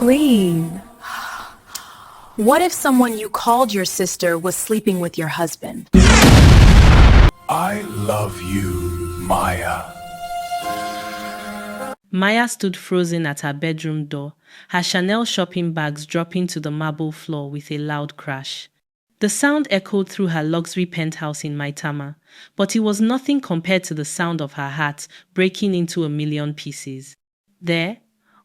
clean. What if someone you called your sister was sleeping with your husband? I love you, Maya. Maya stood frozen at her bedroom door, her Chanel shopping bags dropping to the marble floor with a loud crash. The sound echoed through her luxury penthouse in Maitama, but it was nothing compared to the sound of her heart breaking into a million pieces. There,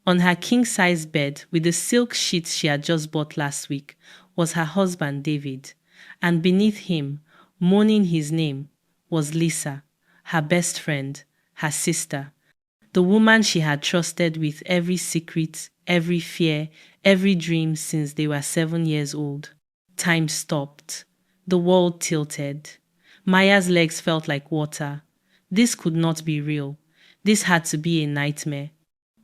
on her king-size bed with the silk sheets she had just bought last week, was her husband David, and beneath him, moaning his name, was Lisa, her best friend, her sister, the woman she had trusted with every secret, every fear, every dream since they were 7 years old. Time stopped. The world tilted. Maya's legs felt like water. This could not be real. This had to be a nightmare.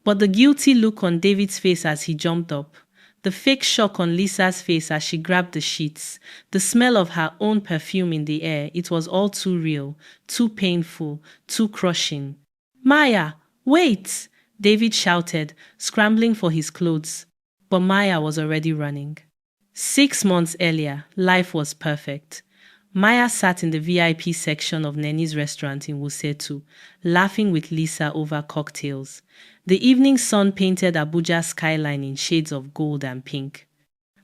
But the guilty look on David's face as he jumped up, the fake shock on Lisa's face as she grabbed the sheets, the smell of her own perfume in the air, it was all too real, too painful, too crushing. "Maya, wait!" David shouted, scrambling for his clothes. But Maya was already running. 6 months earlier, life was perfect. Maya sat in the VIP section of Neni's restaurant in Wusetu, laughing with Lisa over cocktails. The evening sun painted Abuja's skyline in shades of gold and pink.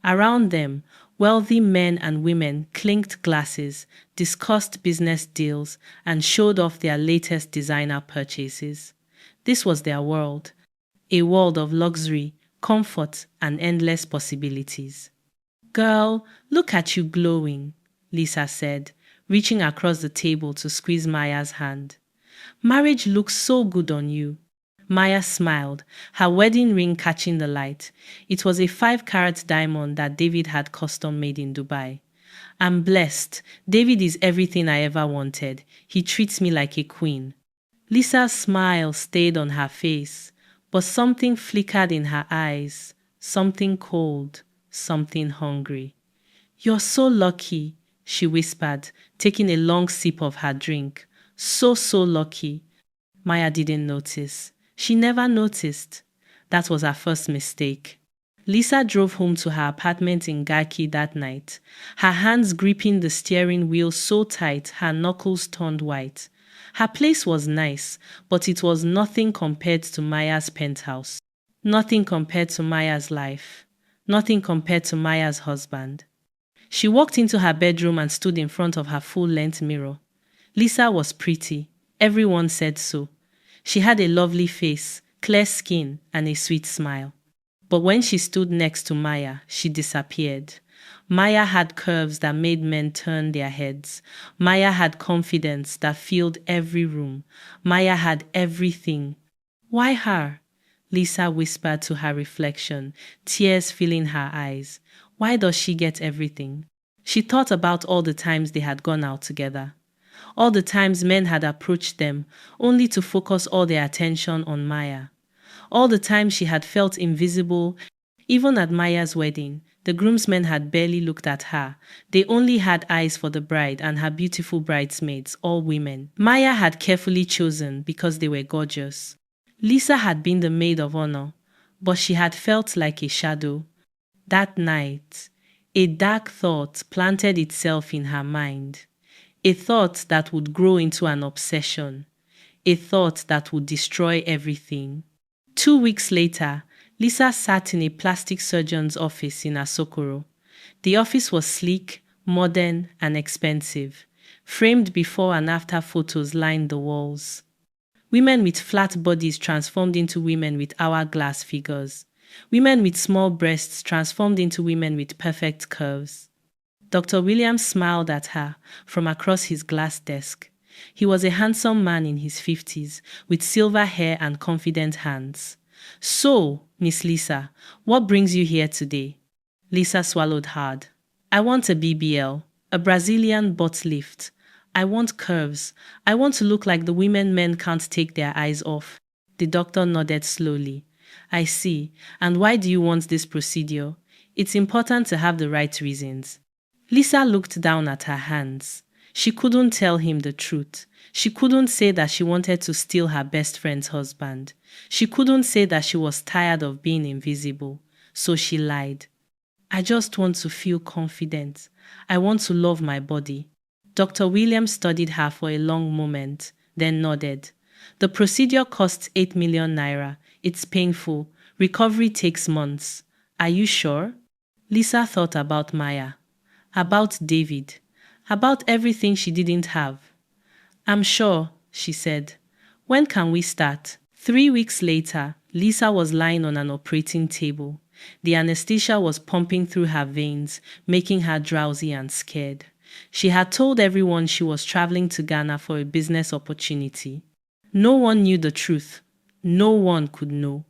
Around them, wealthy men and women clinked glasses, discussed business deals, and showed off their latest designer purchases. This was their world, a world of luxury, comfort, and endless possibilities. "Girl, look at you glowing," Lisa said, reaching across the table to squeeze Maya's hand. "Marriage looks so good on you." Maya smiled, her wedding ring catching the light. It was a 5-carat diamond that David had custom made in Dubai. "I'm blessed. David is everything I ever wanted. He treats me like a queen." Lisa's smile stayed on her face, but something flickered in her eyes, something cold, something hungry. "You're so lucky," she whispered, taking a long sip of her drink. So lucky." Maya didn't notice. She never noticed. That was her first mistake. Lisa drove home to her apartment in Garki that night, her hands gripping the steering wheel so tight her knuckles turned white. Her place was nice, but it was nothing compared to Maya's penthouse. Nothing compared to Maya's life. Nothing compared to Maya's husband. She walked into her bedroom and stood in front of her full-length mirror. Lisa was pretty. Everyone said so. She had a lovely face, clear skin, and a sweet smile. But when she stood next to Maya, she disappeared. Maya had curves that made men turn their heads. Maya had confidence that filled every room. Maya had everything. "Why her?" Lisa whispered to her reflection, tears filling her eyes. Why does she get everything? She thought about all the times they had gone out together. All the times men had approached them, only to focus all their attention on Maya. All the times she had felt invisible. Even at Maya's wedding, the groomsmen had barely looked at her. They only had eyes for the bride and her beautiful bridesmaids, all women. Maya had carefully chosen because they were gorgeous. Lisa had been the maid of honor, but she had felt like a shadow. That night, a dark thought planted itself in her mind. A thought that would grow into an obsession. A thought that would destroy everything. 2 weeks later, Lisa sat in a plastic surgeon's office in Asokoro. The office was sleek, modern, and expensive. Framed before and after photos lined the walls. Women with flat bodies transformed into women with hourglass figures. Women with small breasts transformed into women with perfect curves. Dr. Williams smiled at her from across his glass desk. He was a handsome man in his 50s, with silver hair and confident hands. "So, Miss Lisa, what brings you here today?" Lisa swallowed hard. "I want a BBL, a Brazilian butt lift. I want curves. I want to look like the women men can't take their eyes off." The doctor nodded slowly. "I see. And why do you want this procedure? It's important to have the right reasons." Lisa looked down at her hands. She couldn't tell him the truth. She couldn't say that she wanted to steal her best friend's husband. She couldn't say that she was tired of being invisible. so she lied. I just want to feel confident. I want to love my body. Dr. Williams studied her for a long moment, then nodded. The procedure costs 8 million naira. It's painful. Recovery takes months. Are you sure? Lisa thought about Maya, about David, about everything she didn't have. I'm sure, she said. When can we start? 3 weeks later, Lisa was lying on an operating table. The anesthesia was pumping through her veins, making her drowsy and scared. She had told everyone she was traveling to Ghana for a business opportunity. No one knew the truth. No one could know.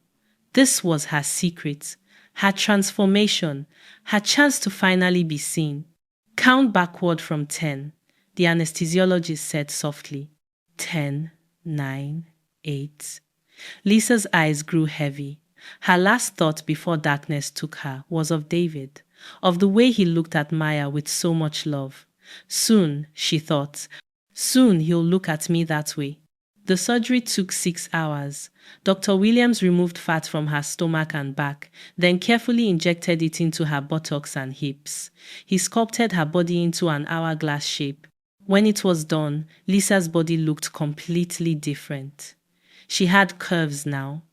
This was her secret, her transformation, her chance to finally be seen. Count backward from 10, the anesthesiologist said softly. 10, 9, 8. Lisa's eyes grew heavy. Her last thought before darkness took her was of David, of the way he looked at Maya with so much love. Soon, she thought, soon he'll look at me that way. The surgery took 6 hours. Dr. Williams removed fat from her stomach and back, then carefully injected it into her buttocks and hips. He sculpted her body into an hourglass shape. When it was done, Lisa's body looked completely different. She had curves now.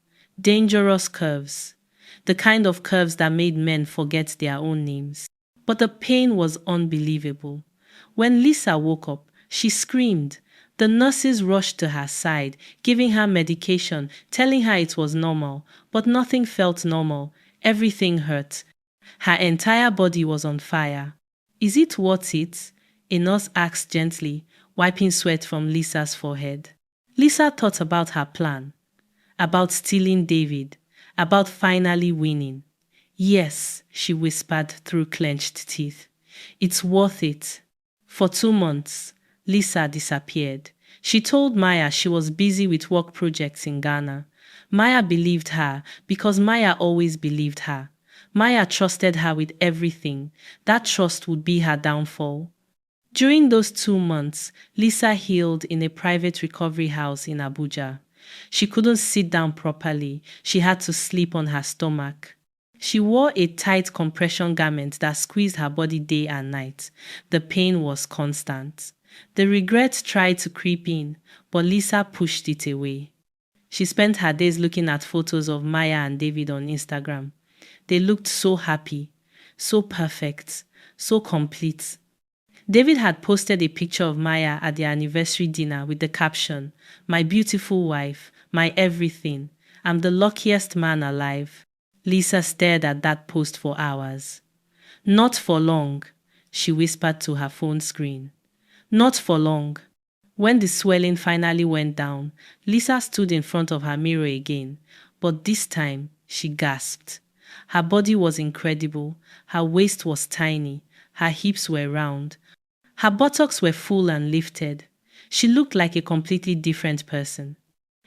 Dangerous curves. The kind of curves that made men forget their own names. But the pain was unbelievable. When Lisa woke up, she screamed. The nurses rushed to her side, giving her medication, telling her it was normal, but nothing felt normal. Everything hurt. Her entire body was on fire. Is it worth it? A nurse asked gently, wiping sweat from Lisa's forehead. Lisa thought about her plan, about stealing David, about finally winning. Yes, she whispered through clenched teeth. It's worth it. For 2 months, Lisa disappeared. She told Maya she was busy with work projects in Ghana. Maya believed her because Maya always believed her. Maya trusted her with everything. That trust would be her downfall. During those 2 months, Lisa healed in a private recovery house in Abuja. She couldn't sit down properly. She had to sleep on her stomach. She wore a tight compression garment that squeezed her body day and night. The pain was constant. The regret tried to creep in, but Lisa pushed it away. She spent her days looking at photos of Maya and David on Instagram. They looked so happy, so perfect, so complete. David had posted a picture of Maya at their anniversary dinner with the caption, "My beautiful wife, my everything. I'm the luckiest man alive." Lisa stared at that post for hours. "Not for long," she whispered to her phone screen. "Not for long." When the swelling finally went down, Lisa stood in front of her mirror again, but this time she gasped. Her body was incredible. Her waist was tiny. Her hips were round. Her buttocks were full and lifted. She looked like a completely different person.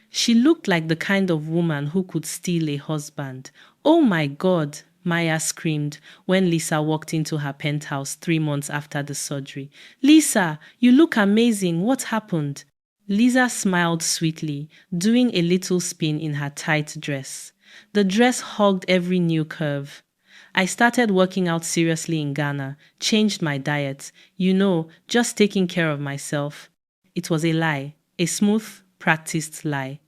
She looked like the kind of woman who could steal a husband. "Oh my God," Maya screamed when Lisa walked into her penthouse 3 months after the surgery. "Lisa, you look amazing. What happened?" Lisa smiled sweetly, doing a little spin in her tight dress. The dress hugged every new curve. "I started working out seriously in Ghana, changed my diet, just taking care of myself." It was a lie, a smooth, practiced lie.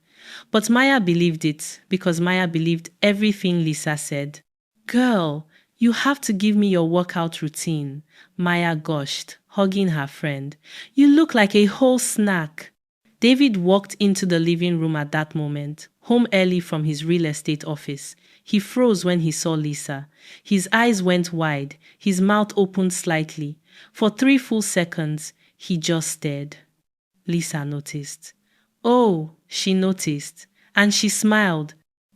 But Maya believed it because Maya believed everything Lisa said. "Girl, you have to give me your workout routine," Maya gushed, hugging her friend. "You look like a whole snack." David walked into the living room at that moment, home early from his real estate office. He froze when he saw Lisa. His eyes went wide, his mouth opened slightly. For 3 full seconds, he just stared. Lisa noticed. Oh, she noticed, and she smiled.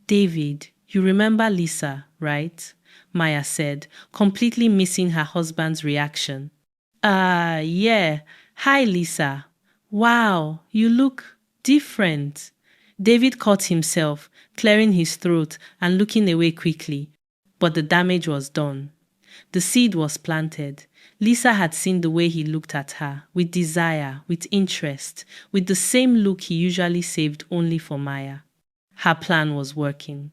"David, you remember Lisa, right?" Maya said, completely missing her husband's reaction. Yeah. Hi, Lisa. Wow, you look different." David caught himself, clearing his throat and looking away quickly. But the damage was done. The seed was planted. Lisa had seen the way he looked at her, with desire, with interest, with the same look he usually saved only for Maya. Her plan was working.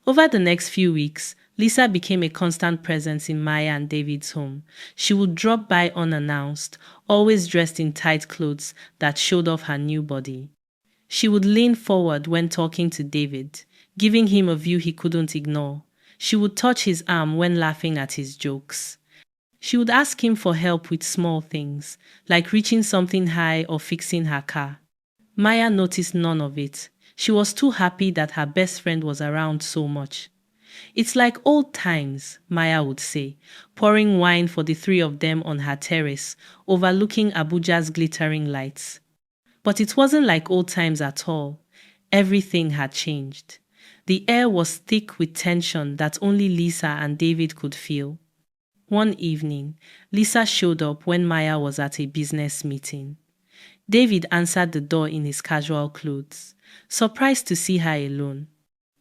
Over the next few weeks, Lisa became a constant presence in Maya and David's home. She would drop by unannounced, always dressed in tight clothes that showed off her new body. She would lean forward when talking to David, giving him a view he couldn't ignore. She would touch his arm when laughing at his jokes. She would ask him for help with small things, like reaching something high or fixing her car. Maya noticed none of it. She was too happy that her best friend was around so much. It's like old times, Maya would say, pouring wine for the three of them on her terrace, overlooking Abuja's glittering lights. But it wasn't like old times at all. Everything had changed. The air was thick with tension that only Lisa and David could feel. One evening, Lisa showed up when Maya was at a business meeting. David answered the door in his casual clothes, surprised to see her alone.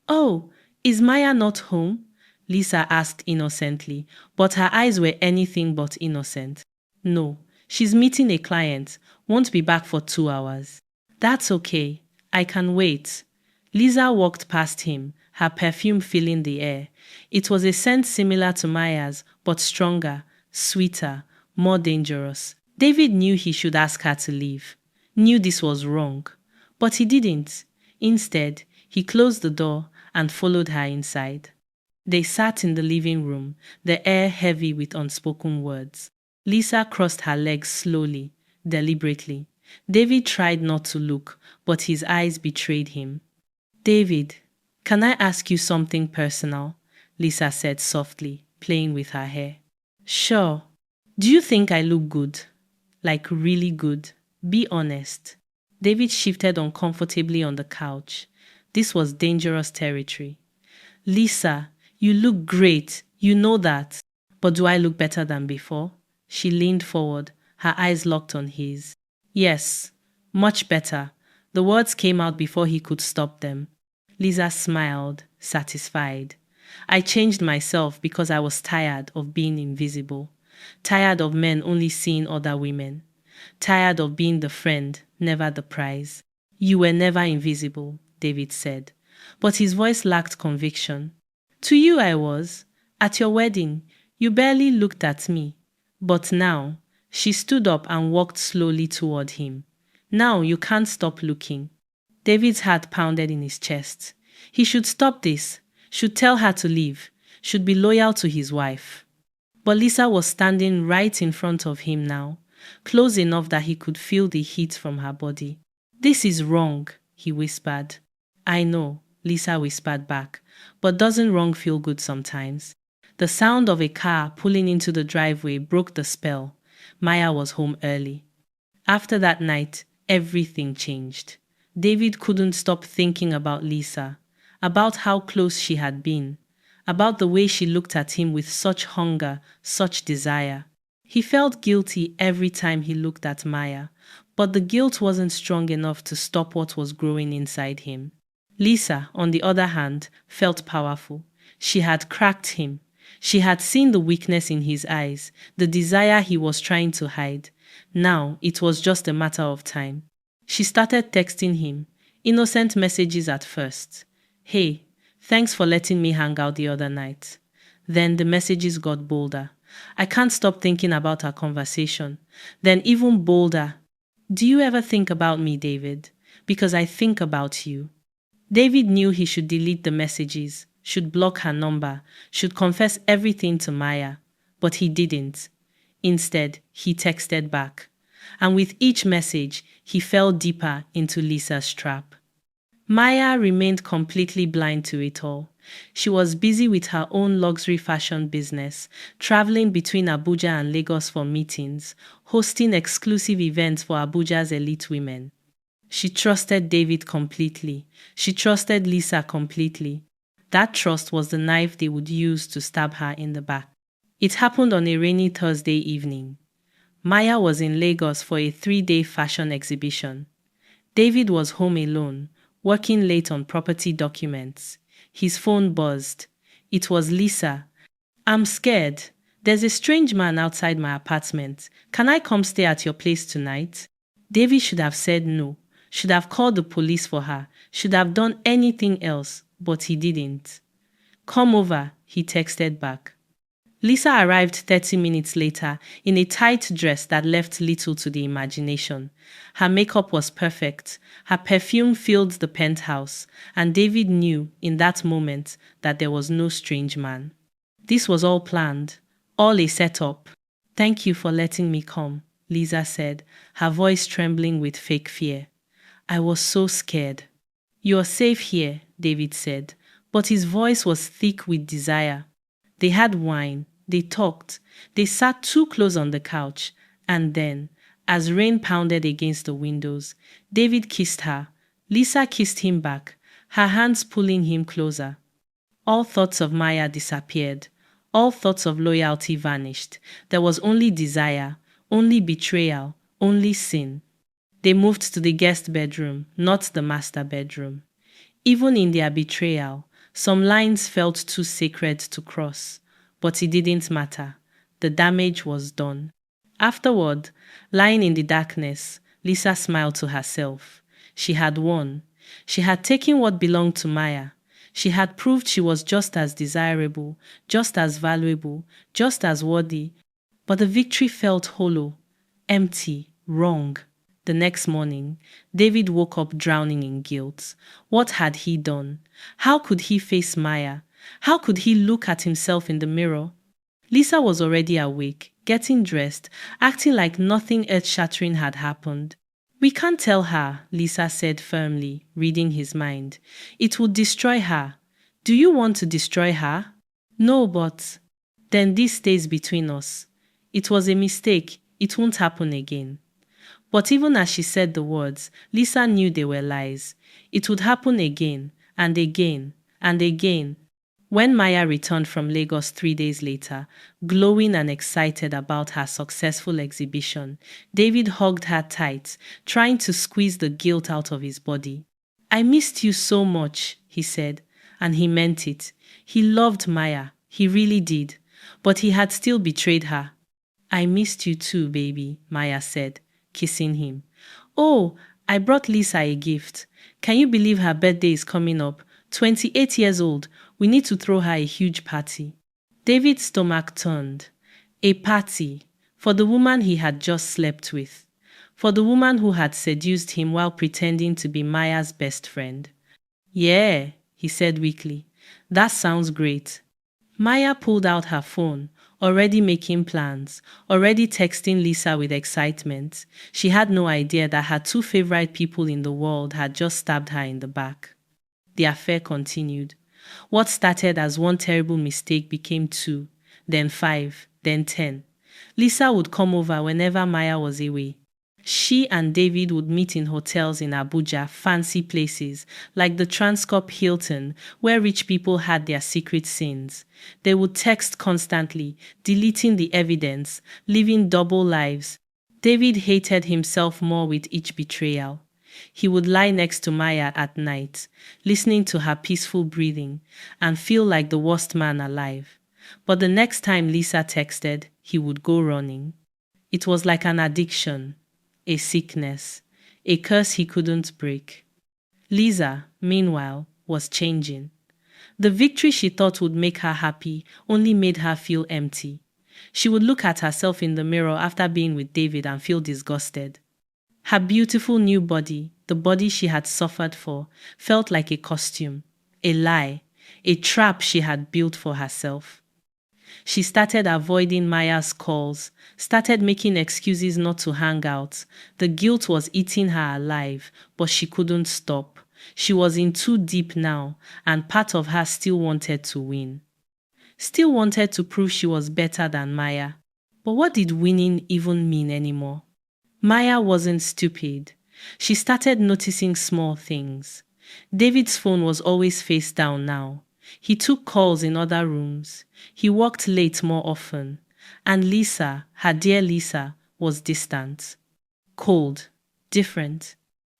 "Oh, is Maya not home?" Lisa asked innocently, but her eyes were anything but innocent. "No, she's meeting a client, won't be back for 2 hours. "That's okay, I can wait." Lisa walked past him, her perfume filling the air. It was a scent similar to Maya's, but stronger, sweeter, more dangerous. David knew he should ask her to leave, knew this was wrong, but he didn't. Instead, he closed the door and followed her inside. They sat in the living room, the air heavy with unspoken words. Lisa crossed her legs slowly, deliberately. David tried not to look, but his eyes betrayed him. "David, can I ask you something personal?" Lisa said softly, playing with her hair. "Sure. Do you think I look good? Like really good? Be honest." David shifted uncomfortably on the couch. This was dangerous territory. "Lisa, you look great. You know that. But do I look better than before?" She leaned forward, her eyes locked on his. "Yes, much better." The words came out before he could stop them. Lisa smiled, satisfied. "I changed myself because I was tired of being invisible. Tired of men only seeing other women. Tired of being the friend, never the prize." "You were never invisible," David said, but his voice lacked conviction. "To you I was. At your wedding, you barely looked at me. But now," she stood up and walked slowly toward him. "Now you can't stop looking." David's heart pounded in his chest. He should stop this, should tell her to leave, should be loyal to his wife. But Lisa was standing right in front of him now, close enough that he could feel the heat from her body. "This is wrong," he whispered. "I know," Lisa whispered back, "but doesn't wrong feel good sometimes?" The sound of a car pulling into the driveway broke the spell. Maya was home early. After that night, everything changed. David couldn't stop thinking about Lisa, about how close she had been, about the way she looked at him with such hunger, such desire. He felt guilty every time he looked at Maya, but the guilt wasn't strong enough to stop what was growing inside him. Lisa, on the other hand, felt powerful. She had cracked him. She had seen the weakness in his eyes, the desire he was trying to hide. Now it was just a matter of time. She started texting him, innocent messages at first. "Hey, thanks for letting me hang out the other night." Then the messages got bolder. "I can't stop thinking about our conversation." Then even bolder. "Do you ever think about me, David? Because I think about you." David knew he should delete the messages, should block her number, should confess everything to Maya, but he didn't. Instead, he texted back. And with each message, he fell deeper into Lisa's trap. Maya remained completely blind to it all. She was busy with her own luxury fashion business, traveling between Abuja and Lagos for meetings, hosting exclusive events for Abuja's elite women. She trusted David completely. She trusted Lisa completely. That trust was the knife they would use to stab her in the back. It happened on a rainy Thursday evening. Maya was in Lagos for a 3-day fashion exhibition. David was home alone, working late on property documents. His phone buzzed. It was Lisa. "I'm scared. There's a strange man outside my apartment. Can I come stay at your place tonight?" David should have said no, should have called the police for her, should have done anything else, but he didn't. "Come over," he texted back. Lisa arrived 30 minutes later in a tight dress that left little to the imagination. Her makeup was perfect, her perfume filled the penthouse, and David knew in that moment that there was no strange man. This was all planned, all a setup. "Thank you for letting me come," Lisa said, her voice trembling with fake fear. "I was so scared." "You're safe here," David said, but his voice was thick with desire. They had wine, they talked, they sat too close on the couch, and then, as rain pounded against the windows, David kissed her. Lisa kissed him back, her hands pulling him closer. All thoughts of Maya disappeared. All thoughts of loyalty vanished. There was only desire, only betrayal, only sin. They moved to the guest bedroom, not the master bedroom. Even in their betrayal, some lines felt too sacred to cross. But it didn't matter. The damage was done. Afterward, lying in the darkness, Lisa smiled to herself. She had won. She had taken what belonged to Maya. She had proved she was just as desirable, just as valuable, just as worthy. But the victory felt hollow, empty, wrong. The next morning, David woke up drowning in guilt. What had he done? How could he face Maya? How could he look at himself in the mirror? Lisa was already awake, getting dressed, acting like nothing earth-shattering had happened. "We can't tell her," Lisa said firmly, reading his mind. "It would destroy her." "Do you want to destroy her?" "No, but..." "Then this stays between us. It was a mistake. It won't happen again." But even as she said the words, Lisa knew they were lies. It would happen again, and again, and again. When Maya returned from Lagos 3 days later, glowing and excited about her successful exhibition, David hugged her tight, trying to squeeze the guilt out of his body. "I missed you so much," he said, and he meant it. He loved Maya, he really did, but he had still betrayed her. "I missed you too, baby," Maya said, kissing him. "Oh, I brought Lisa a gift. Can you believe her birthday is coming up? 28 years old. We need to throw her a huge party." David's stomach turned. A party for the woman he had just slept with, for the woman who had seduced him while pretending to be Maya's best friend. "Yeah," he said weakly. "That sounds great." Maya pulled out her phone, already making plans, already texting Lisa with excitement. She had no idea that her two favorite people in the world had just stabbed her in the back. The affair continued. What started as one terrible mistake became 2, then 5, then 10. Lisa would come over whenever Maya was away. She and David would meet in hotels in Abuja, fancy places, like the Transcorp Hilton, where rich people had their secret sins. They would text constantly, deleting the evidence, living double lives. David hated himself more with each betrayal. He would lie next to Maya at night, listening to her peaceful breathing, and feel like the worst man alive. But the next time Lisa texted, he would go running. It was like an addiction, a sickness, a curse he couldn't break. Lisa, meanwhile, was changing. The victory she thought would make her happy only made her feel empty. She would look at herself in the mirror after being with David and feel disgusted. Her beautiful new body, the body she had suffered for, felt like a costume, a lie, a trap she had built for herself. She started avoiding Maya's calls, started making excuses not to hang out. The guilt was eating her alive, but she couldn't stop. She was in too deep now, and part of her still wanted to win. Still wanted to prove she was better than Maya. But what did winning even mean anymore? Maya wasn't stupid. She started noticing small things. David's phone was always face down now. He took calls in other rooms. He worked late more often. And Lisa, her dear Lisa, was distant. Cold. Different.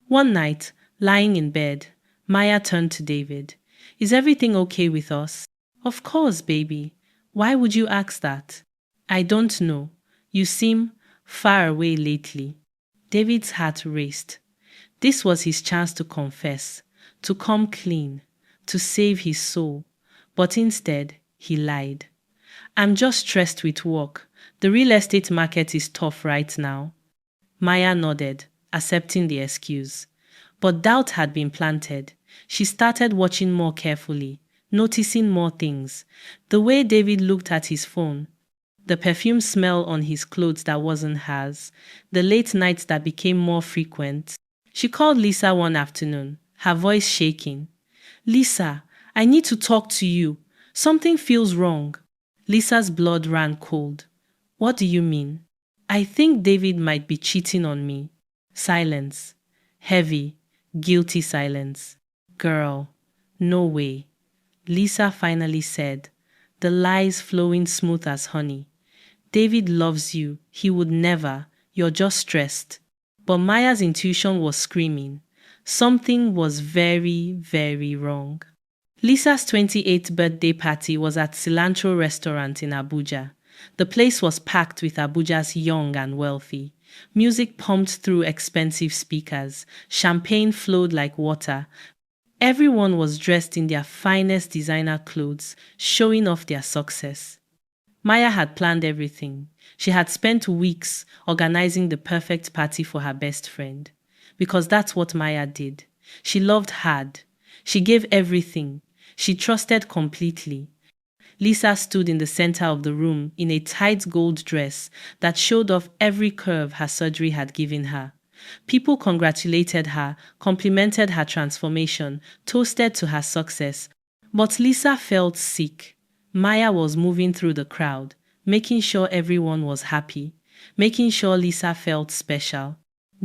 One night, lying in bed, Maya turned to David. "Is everything okay with us?" "Of course, baby. Why would you ask that?" "I don't know. You seem far away lately." David's heart raced. This was his chance to confess, to come clean, to save his soul. But instead, He lied. I'm just stressed with work. The real estate market is tough right now. Maya nodded, accepting the excuse. But doubt had been planted. She started watching more carefully, noticing more things. The way David looked at his phone, the perfume smell on his clothes that wasn't hers, the late nights that became more frequent. She called Lisa one afternoon, her voice shaking. Lisa, I need to talk to you. Something feels wrong. Lisa's blood ran cold. What do you mean? I think David might be cheating on me. Silence. Heavy, guilty silence. Girl, no way. Lisa finally said, the lies flowing smooth as honey. David loves you. He would never. You're just stressed. But Maya's intuition was screaming. Something was very, very wrong. Lisa's 28th birthday party was at Cilantro Restaurant in Abuja. The place was packed with Abuja's young and wealthy. Music pumped through expensive speakers. Champagne flowed like water. Everyone was dressed in their finest designer clothes, showing off their success. Maya had planned everything. She had spent weeks organizing the perfect party for her best friend. Because that's what Maya did. She loved hard. She gave everything. She trusted completely. Lisa stood in the center of the room in a tight gold dress that showed off every curve her surgery had given her. People congratulated her, complimented her transformation, toasted to her success. But Lisa felt sick. Maya was moving through the crowd, making sure everyone was happy, making sure Lisa felt special.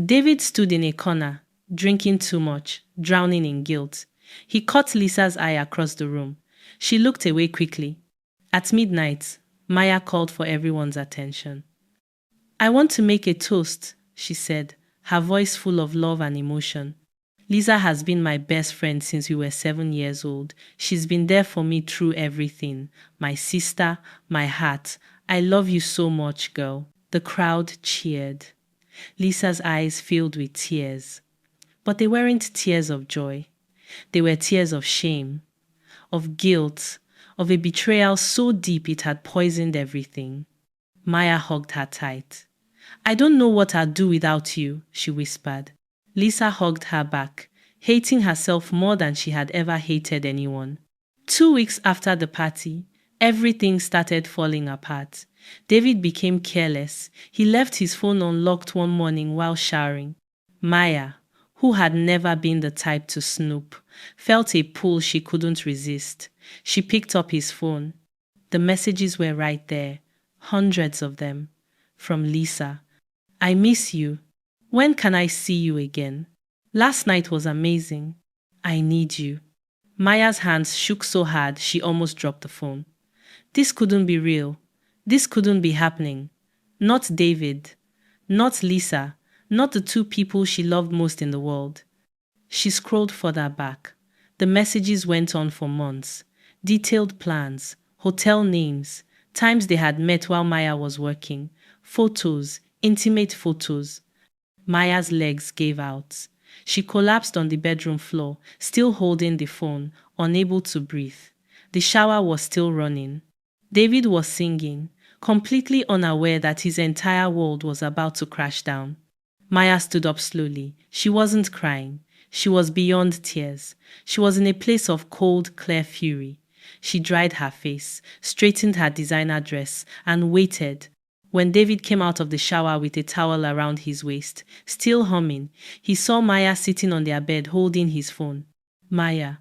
David stood in a corner, drinking too much, drowning in guilt. He caught Lisa's eye across the room. She looked away quickly. At midnight, Maya called for everyone's attention. I want to make a toast, she said, her voice full of love and emotion. Lisa has been my best friend since we were 7 years old. She's been there for me through everything. My sister, my heart. I love you so much, girl. The crowd cheered. Lisa's eyes filled with tears. But they weren't tears of joy. They were tears of shame, of guilt, of a betrayal so deep it had poisoned everything. Maya hugged her tight. I don't know what I'd do without you, she whispered. Lisa hugged her back, hating herself more than she had ever hated anyone. 2 weeks after the party, everything started falling apart. David became careless. He left his phone unlocked one morning while showering. Maya, who had never been the type to snoop, felt a pull she couldn't resist. She picked up his phone. The messages were right there, hundreds of them. From Lisa. I miss you. When can I see you again? Last night was amazing. I need you. Maya's hands shook so hard she almost dropped the phone. This couldn't be real. This couldn't be happening. Not David. Not Lisa. Not the two people she loved most in the world. She scrolled further back. The messages went on for months. Detailed plans, hotel names, times they had met while Maya was working, photos, intimate photos. Maya's legs gave out. She collapsed on the bedroom floor, still holding the phone, unable to breathe. The shower was still running. David was singing, completely unaware that his entire world was about to crash down. Maya stood up slowly. She wasn't crying. She was beyond tears. She was in a place of cold, clear fury. She dried her face, straightened her designer dress, and waited. When David came out of the shower with a towel around his waist, still humming, he saw Maya sitting on their bed holding his phone. Maya,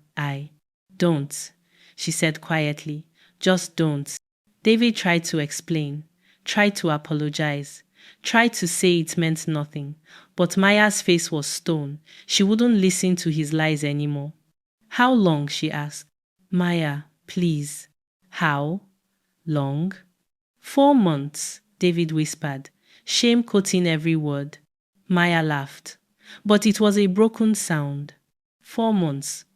don't, she said quietly. Just don't. David tried to explain, tried to apologize, tried to say it meant nothing, but Maya's face was stone. She wouldn't listen to his lies anymore. How long? She asked. Maya, please. How long? 4 months, David whispered, shame coating every word. Maya laughed. But it was a broken sound. 4 months.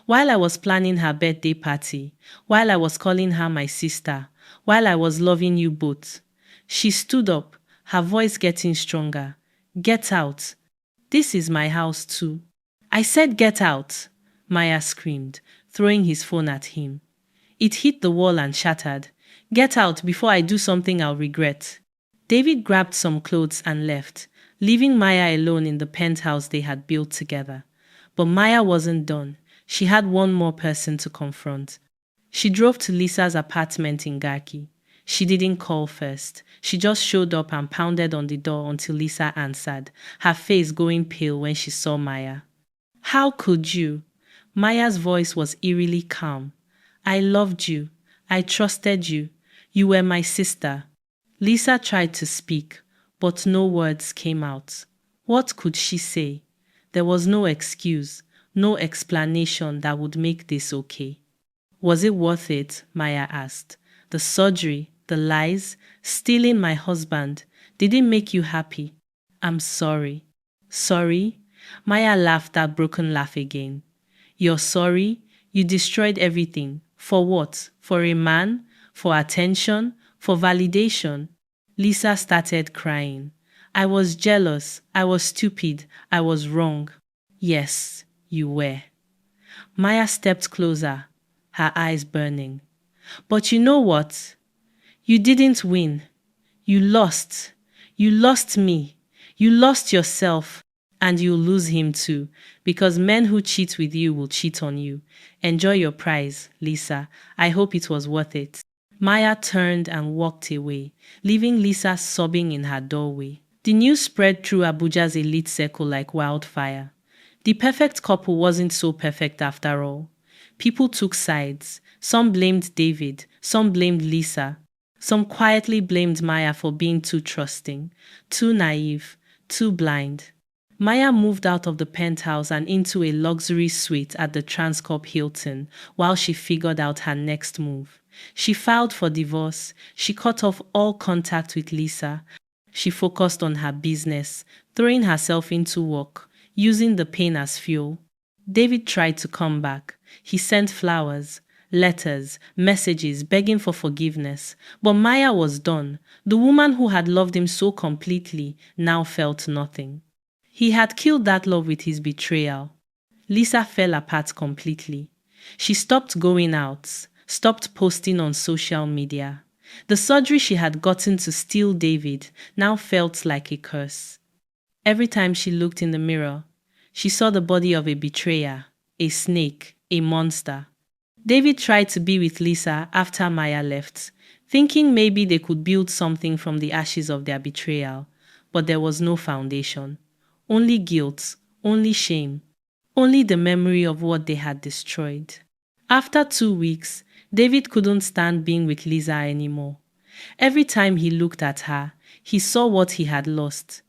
While I was planning her birthday party, while I was calling her my sister, while I was loving you both. She stood up, her voice getting stronger. Get out. This is my house too. I said get out, Maya screamed, throwing his phone at him. It hit the wall and shattered. Get out before I do something I'll regret. David grabbed some clothes and left, leaving Maya alone in the penthouse they had built together. But Maya wasn't done. She had one more person to confront. She drove to Lisa's apartment in Garki. She didn't call first. She just showed up and pounded on the door until Lisa answered, her face going pale when she saw Maya. How could you? Maya's voice was eerily calm. I loved you. I trusted you. You were my sister. Lisa tried to speak, but no words came out. What could she say? There was no excuse, no explanation that would make this okay. Was it worth it? Maya asked. The surgery, the lies, stealing my husband, did it make you happy? I'm sorry. Sorry? Maya laughed that broken laugh again. You're sorry? You destroyed everything. For what? For a man? For attention? For validation? Lisa started crying. I was jealous. I was stupid. I was wrong. Yes, you were. Maya stepped closer, her eyes burning. But you know what? You didn't win. You lost. You lost me. You lost yourself. And you'll lose him too, because men who cheat with you will cheat on you. Enjoy your prize, Lisa. I hope it was worth it. Maya turned and walked away, leaving Lisa sobbing in her doorway. The news spread through Abuja's elite circle like wildfire. The perfect couple wasn't so perfect after all. People took sides. Some blamed David, some blamed Lisa. Some quietly blamed Maya for being too trusting, too naive, too blind. Maya moved out of the penthouse and into a luxury suite at the Transcorp Hilton while she figured out her next move. She filed for divorce. She cut off all contact with Lisa. She focused on her business, throwing herself into work, using the pain as fuel. David tried to come back. He sent flowers, letters, messages begging for forgiveness. But Maya was done. The woman who had loved him so completely now felt nothing. He had killed that love with his betrayal. Lisa fell apart completely. She stopped going out, stopped posting on social media. The surgery she had gotten to steal David now felt like a curse. Every time she looked in the mirror, she saw the body of a betrayer, a snake, a monster. David tried to be with Lisa after Maya left, thinking maybe they could build something from the ashes of their betrayal, but there was no foundation. Only guilt, only shame, only the memory of what they had destroyed. After 2 weeks, David couldn't stand being with Lisa anymore. Every time he looked at her, he saw what he had lost.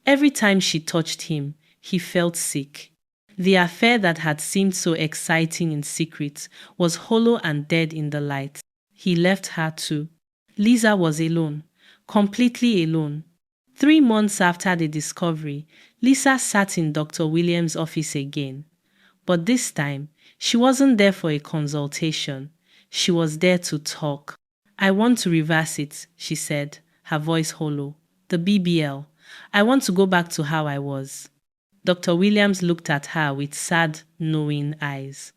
Every time she touched him, he felt sick. The affair that had seemed so exciting in secret was hollow and dead in the light. He left her too. Lisa was alone, completely alone. 3 months after the discovery, Lisa sat in Dr. Williams' office again. But this time, she wasn't there for a consultation. She was there to talk. I want to reverse it, she said, her voice hollow. The BBL. I want to go back to how I was. Dr. Williams looked at her with sad, knowing eyes.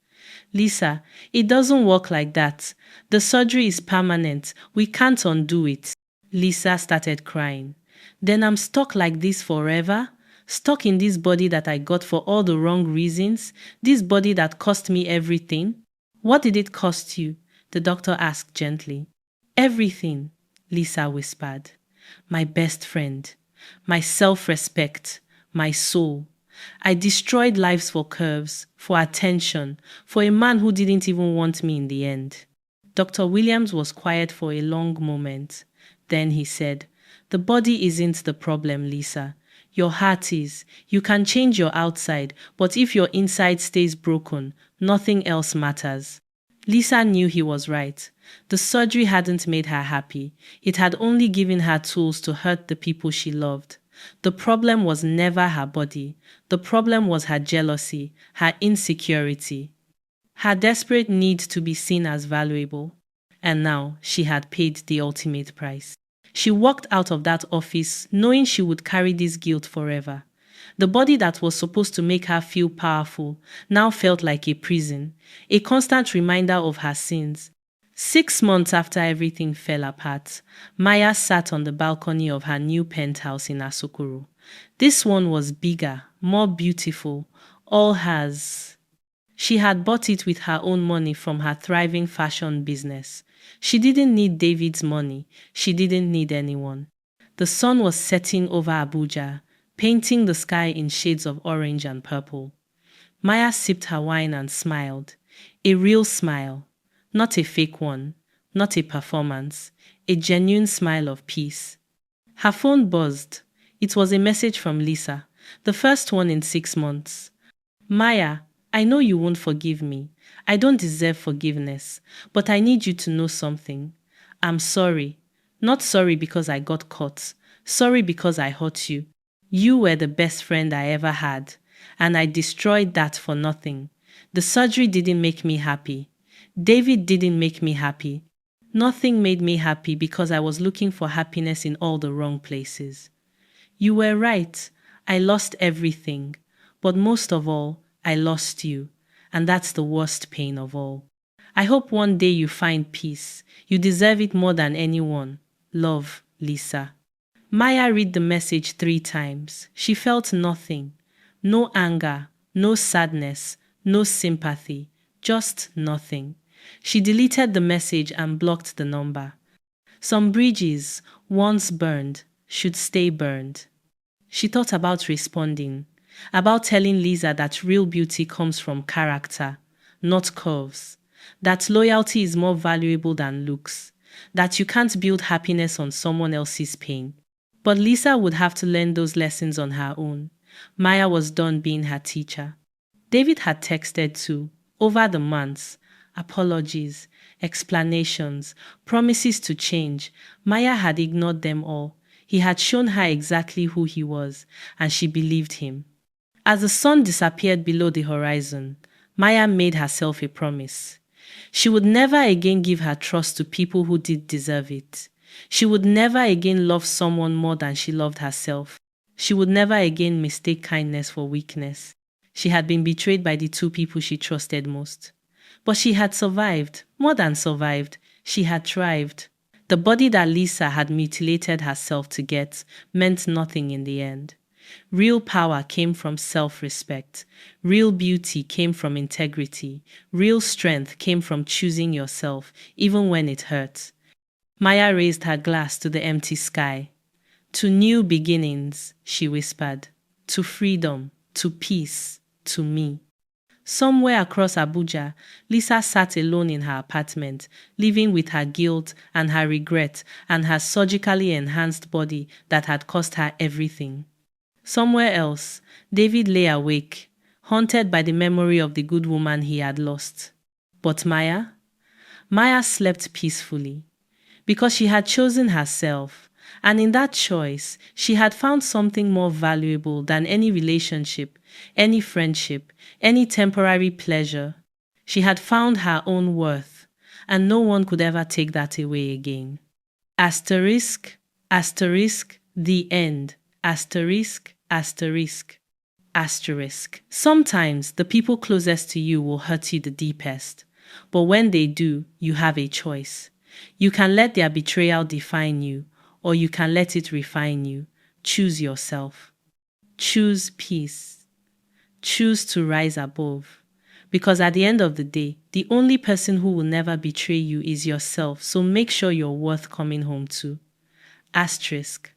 Lisa, it doesn't work like that. The surgery is permanent. We can't undo it. Lisa started crying. Then I'm stuck like this forever? Stuck in this body that I got for all the wrong reasons? This body that cost me everything? What did it cost you? The doctor asked gently. Everything, Lisa whispered. My best friend, my self-respect, my soul. I destroyed lives for curves, for attention, for a man who didn't even want me in the end. Dr. Williams was quiet for a long moment. Then he said, the body isn't the problem, Lisa. Your heart is. You can change your outside, but if your inside stays broken, nothing else matters. Lisa knew he was right. The surgery hadn't made her happy. It had only given her tools to hurt the people she loved. The problem was never her body. The problem was her jealousy, her insecurity, her desperate need to be seen as valuable. And now she had paid the ultimate price. She walked out of that office knowing she would carry this guilt forever. The body that was supposed to make her feel powerful now felt like a prison, a constant reminder of her sins. 6 months after everything fell apart, Maya sat on the balcony of her new penthouse in Asokoro. This one was bigger, more beautiful, all hers. She had bought it with her own money from her thriving fashion business. She didn't need David's money. She didn't need anyone. The sun was setting over Abuja, painting the sky in shades of orange and purple. Maya sipped her wine and smiled. A real smile. Not a fake one. Not a performance. A genuine smile of peace. Her phone buzzed. It was a message from Lisa, the first one in 6 months. Maya, I know you won't forgive me. I don't deserve forgiveness, but I need you to know something. I'm sorry. Not sorry because I got caught. Sorry because I hurt you. You were the best friend I ever had, and I destroyed that for nothing. The surgery didn't make me happy. David didn't make me happy. Nothing made me happy because I was looking for happiness in all the wrong places. You were right. I lost everything. But most of all, I lost you. And that's the worst pain of all. I hope one day you find peace. You deserve it more than anyone. Love, Lisa. Maya read the message 3 times. She felt nothing. No anger, no sadness, no sympathy. Just nothing. She deleted the message and blocked the number. Some bridges, once burned, should stay burned. She thought about responding, about telling Lisa that real beauty comes from character, not curves, that loyalty is more valuable than looks, that you can't build happiness on someone else's pain. But Lisa would have to learn those lessons on her own. Maya was done being her teacher. David had texted too, over the months. Apologies, explanations, promises to change. Maya had ignored them all. He had shown her exactly who he was, and she believed him. As the sun disappeared below the horizon, Maya made herself a promise. She would never again give her trust to people who did deserve it. She would never again love someone more than she loved herself. She would never again mistake kindness for weakness. She had been betrayed by the 2 people she trusted most. But she had survived, more than survived. She had thrived. The body that Lisa had mutilated herself to get meant nothing in the end. Real power came from self-respect. Real beauty came from integrity. Real strength came from choosing yourself, even when it hurt. Maya raised her glass to the empty sky. To new beginnings, she whispered. To freedom, to peace, to me. Somewhere across Abuja, Lisa sat alone in her apartment, living with her guilt and her regret and her surgically enhanced body that had cost her everything. Somewhere else, David lay awake, haunted by the memory of the good woman he had lost. But Maya? Maya slept peacefully, because she had chosen herself, and in that choice, she had found something more valuable than any relationship, any friendship, any temporary pleasure. She had found her own worth, and no one could ever take that away again. Asterisk, asterisk, the end. Asterisk, asterisk, asterisk. Sometimes the people closest to you will hurt you the deepest, but when they do, you have a choice. You can let their betrayal define you, or you can let it refine you. Choose yourself. Choose peace. Choose to rise above. Because at the end of the day, the only person who will never betray you is yourself, so make sure you're worth coming home to. Asterisk.